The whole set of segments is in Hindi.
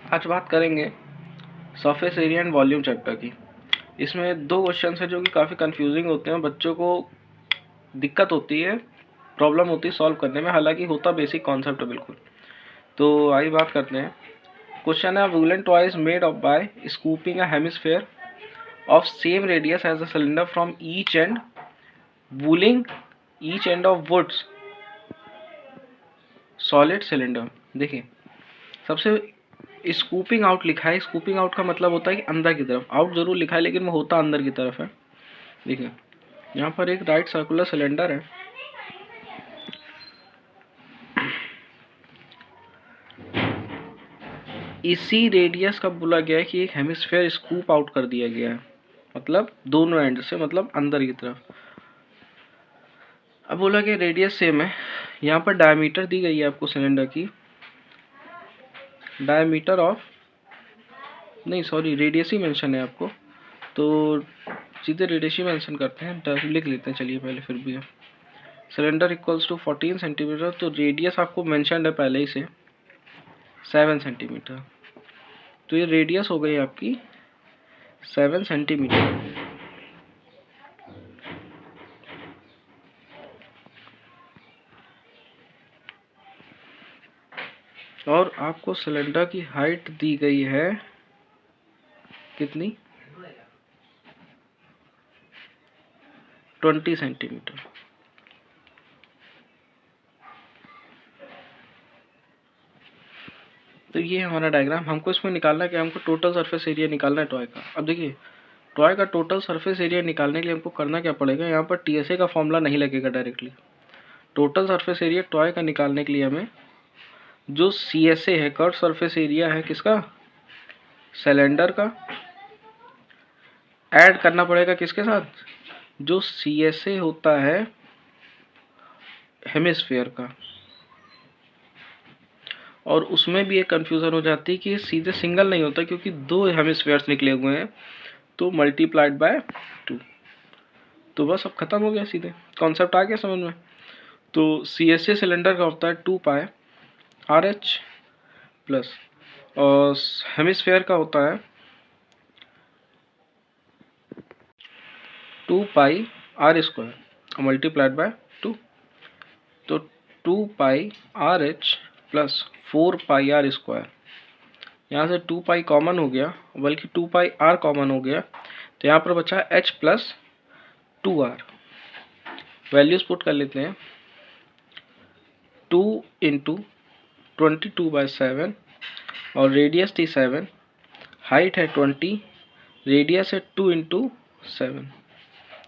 आज बात करेंगे surface area and volume chapter की। इसमें दो क्वेश्चन है जो कि काफ़ी कंफ्यूजिंग होते हैं, बच्चों को दिक्कत होती है, प्रॉब्लम होती है सॉल्व करने में, हालांकि होता बेसिक कॉन्सेप्ट है बिल्कुल। तो आइए बात करते हैं। क्वेश्चन है, woollen toy is made of by scooping a hemisphere of same radius as a cylinder from each end, वूलिंग each end of woods solid cylinder. देखिए, सबसे स्कूपिंग आउट लिखा है। स्कूपिंग आउट का मतलब होता है कि अंदर की तरफ, आउट जरूर लिखा है लेकिन वो होता अंदर की तरफ है। देखिए, यहाँ पर एक राइट सर्कुलर सिलेंडर है, इसी रेडियस का बोला गया है कि एक हेमिस्फेयर स्कूप आउट कर दिया गया है, मतलब दोनों एंड से, मतलब अंदर की तरफ। अब बोला गया रेडियस सेम है, यहाँ पर डायमीटर दी गई है आपको सिलेंडर की, डायमीटर ऑफ, नहीं सॉरी, रेडियस ही मेंशन है आपको, तो सीधे रेडियस ही मेंशन करते हैं, लिख लेते हैं चलिए पहले फिर भी। सिलेंडर इक्वल्स टू 14 सेंटीमीटर, तो रेडियस आपको मेंशन है पहले ही से 7 सेंटीमीटर, तो ये रेडियस हो गई आपकी 7 सेंटीमीटर। और आपको सिलेंडर की हाइट दी गई है कितनी, 20 सेंटीमीटर। तो ये हमारा डायग्राम। हमको इसमें निकालना क्या, हमको टोटल सरफेस एरिया निकालना है टॉय का। अब देखिए, टॉय का टोटल सरफेस एरिया निकालने के लिए हमको करना क्या पड़ेगा, यहाँ पर टीएसए का फॉर्मूला नहीं लगेगा directly. Total surface area toy का निकालने के लिए हमें जो सीएसए है, कर्व सरफेस एरिया है किसका, सिलेंडर का, ऐड करना पड़ेगा किसके साथ, जो सीएसए होता है हेमिस्फेयर का। और उसमें भी एक कंफ्यूजन हो जाती है कि सीधे सिंगल नहीं होता, क्योंकि दो हेमिस्फेयर्स निकले हुए हैं, तो मल्टीप्लाइड बाय 2। तो बस अब खत्म हो गया, सीधे कॉन्सेप्ट आ गया समझ में। तो सीएसए सिलेंडर का होता है 2 पाई आर एच प्लस, और हेमिस्फेयर का होता है 2 pi r square multiplied by 2। तो 2 pi r h plus 4 pi r square, यहाँ से 2 पाई कॉमन हो गया, बल्कि 2 पाई आर कॉमन हो गया, तो यहाँ पर बचा H plus 2 R. Values put कर लेते हैं, 2 इंटू 22/7, और रेडियस थी 7, हाइट है 20, रेडियस है 2 इंटू 7,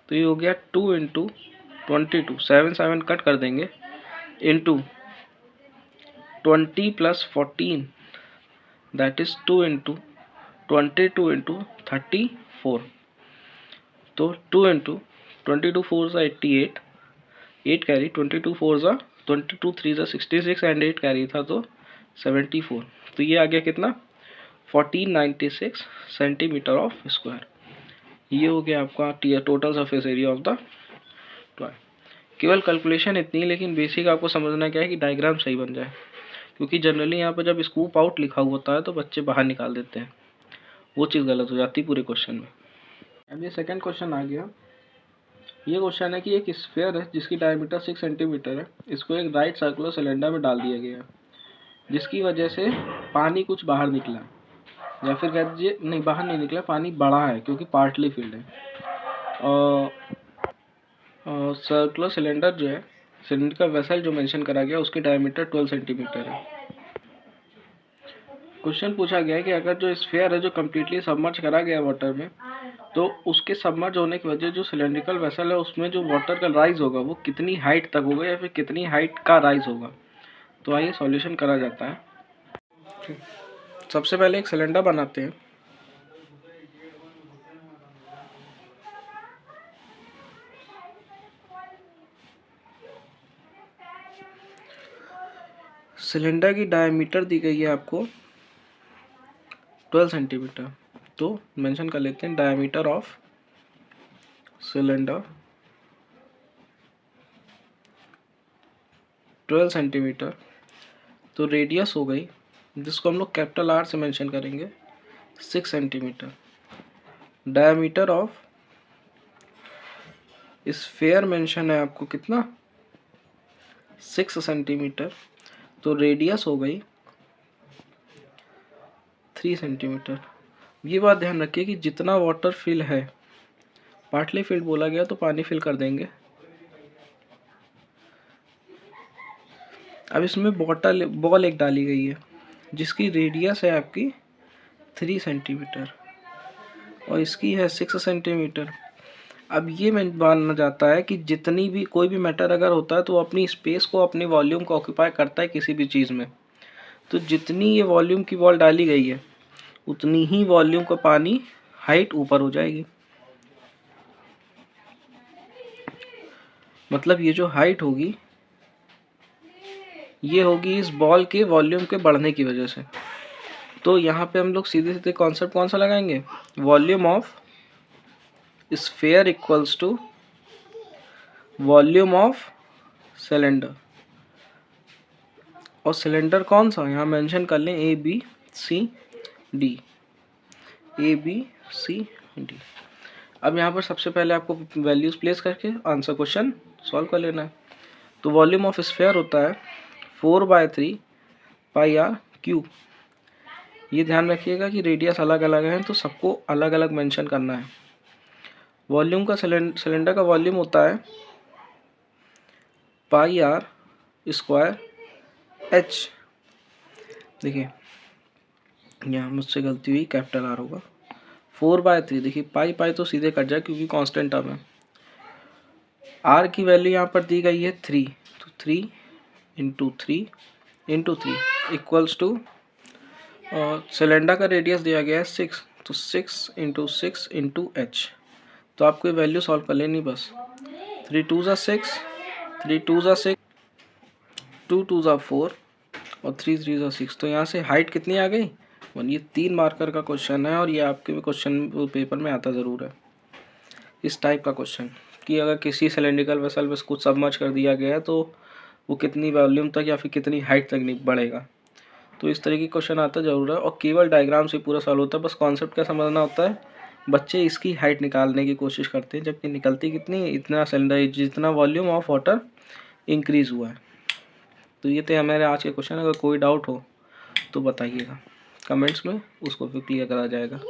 तो ये हो गया 2 इंटू 22, 7 7 कट कर देंगे, into 20 plus 14, that is 2 into 22 into 34। तो 2 इंटू 22 4 ज़ा 88, 8 कैरी, 22 4 ज़ा 22 3 ज़ा 66, एंड 8 कैरी था तो 74। तो ये आ गया कितना, 1496 सेंटीमीटर ऑफ स्क्वायर। ये हो गया आपका total surface area of the toy. केवल कैलकुलेशन इतनी, लेकिन बेसिक आपको समझना क्या है कि डायग्राम सही बन जाए, क्योंकि जनरली यहाँ पर जब स्कूप आउट लिखा हुआ होता है तो बच्चे बाहर निकाल देते हैं, वो चीज़ गलत हो जाती है पूरे क्वेश्चन में। अब ये सेकंड क्वेश्चन आ गया। ये क्वेश्चन है कि एक स्फीयर है जिसकी डायमीटर 6 सेंटीमीटर है, इसको एक राइट सर्कुलर सिलेंडर में डाल दिया गया है, जिसकी वजह से पानी कुछ बाहर निकला, या फिर कह दीजिए नहीं, बाहर नहीं निकला, पानी बढ़ा है क्योंकि पार्टली फिल्ड है। और सर्कुलर सिलेंडर जो है, सिलेंडर का वेसल जो मेंशन करा गया, उसकी डायमीटर 12 सेंटीमीटर है। क्वेश्चन पूछा गया है कि अगर जो स्फीयर है जो कम्प्लीटली सबमर्ज करा गया वाटर में, तो उसके सबमर्ज होने की वजह जो सिलेंड्रिकल वेसल है उसमें जो वाटर का राइज होगा वो कितनी हाइट तक होगा, या फिर कितनी हाइट का राइज होगा। तो आइए सॉल्यूशन करा जाता है। सबसे पहले एक सिलेंडर बनाते हैं। सिलेंडर की डायमीटर दी गई है आपको 12 सेंटीमीटर, तो मेंशन कर लेते हैं डायमीटर ऑफ सिलेंडर 12 सेंटीमीटर। तो रेडियस हो गई जिसको हम लोग कैपिटल आर से मेंशन करेंगे, 6 centimetre. Diameter of sphere mention है आपको कितना, 6 सेंटीमीटर। तो रेडियस हो गई 3 सेंटीमीटर। ये बात ध्यान रखिए कि जितना वाटर फिल है, पार्टली फिल्ड बोला गया तो पानी फिल कर देंगे। अब इसमें बॉल एक डाली गई है जिसकी रेडियस है आपकी 3 सेंटीमीटर और इसकी है 6 सेंटीमीटर। अब ये माना जाता है कि जितनी भी कोई भी मैटर अगर होता है तो वो अपनी स्पेस को, अपनी वॉल्यूम को ऑक्यूपाई करता है किसी भी चीज़ में। तो जितनी ये वॉल्यूम की बॉल डाली गई है उतनी ही वॉल्यूम का पानी हाइट ऊपर हो जाएगी। मतलब ये जो हाइट होगी ये होगी इस बॉल के वॉल्यूम के बढ़ने की वजह से। तो यहाँ पे हम लोग सीधे सीधे कॉन्सेप्ट कौन सा लगाएंगे, volume of sphere equals to volume of cylinder. और सिलेंडर कौन सा, यहाँ मेंशन कर लें A B C D, A B C D. अब यहाँ पर सबसे पहले आपको वैल्यूज प्लेस करके आंसर क्वेश्चन सॉल्व कर लेना है। तो वॉल्यूम ऑफ स्फीयर होता है 4/3 पाई आर क्यूब। ये ध्यान रखिएगा कि रेडियस अलग अलग है तो सबको अलग अलग मेंशन करना है। वॉल्यूम का सिलेंडर का वॉल्यूम होता है पाई आर स्क्वायर एच। देखिए यहाँ मुझसे गलती हुई, कैपिटल आर होगा। 4/3, देखिए पाई पाई तो सीधे कट जाए क्योंकि कांस्टेंट टर्म है। आर की वैल्यू यहाँ पर दी गई है 3, तो 3 इंटू 3 इक्वल्स टू, और सिलेंडर का रेडियस दिया गया है 6, तो 6 इंटू 6 इंटू एच। तो आपको वैल्यू सॉल्व कर लेनी बस। 3 2 ज़ा 6, 3 2 ज़ा 6, 2 2 ज़ा 4 और 3 3 ज़ा 6। तो यहाँ से हाइट कितनी आ गई 1। ये 3 मार्कर का क्वेश्चन है और ये आपके भी क्वेश्चन पेपर में आता ज़रूर है इस टाइप का क्वेश्चन, कि अगर किसी सिलेंड्रिकल वेसल में कुछ सबमर्ज कर दिया गया है तो वो कितनी वॉल्यूम तक या फिर कितनी हाइट तक नहीं बढ़ेगा। तो इस तरह की क्वेश्चन आता ज़रूर है और केवल डायग्राम से पूरा सॉल्व होता है। बस कॉन्सेप्ट क्या समझना होता है, बच्चे इसकी हाइट निकालने की कोशिश करते हैं जबकि निकलती कितनी है, इतना सिलेंडर जितना वॉल्यूम ऑफ वाटर इंक्रीज़ हुआ है। तो ये थे हमारे आज के क्वेश्चन। अगर कोई डाउट हो तो बताइएगा कमेंट्स में, उसको भी क्लियर करा जाएगा।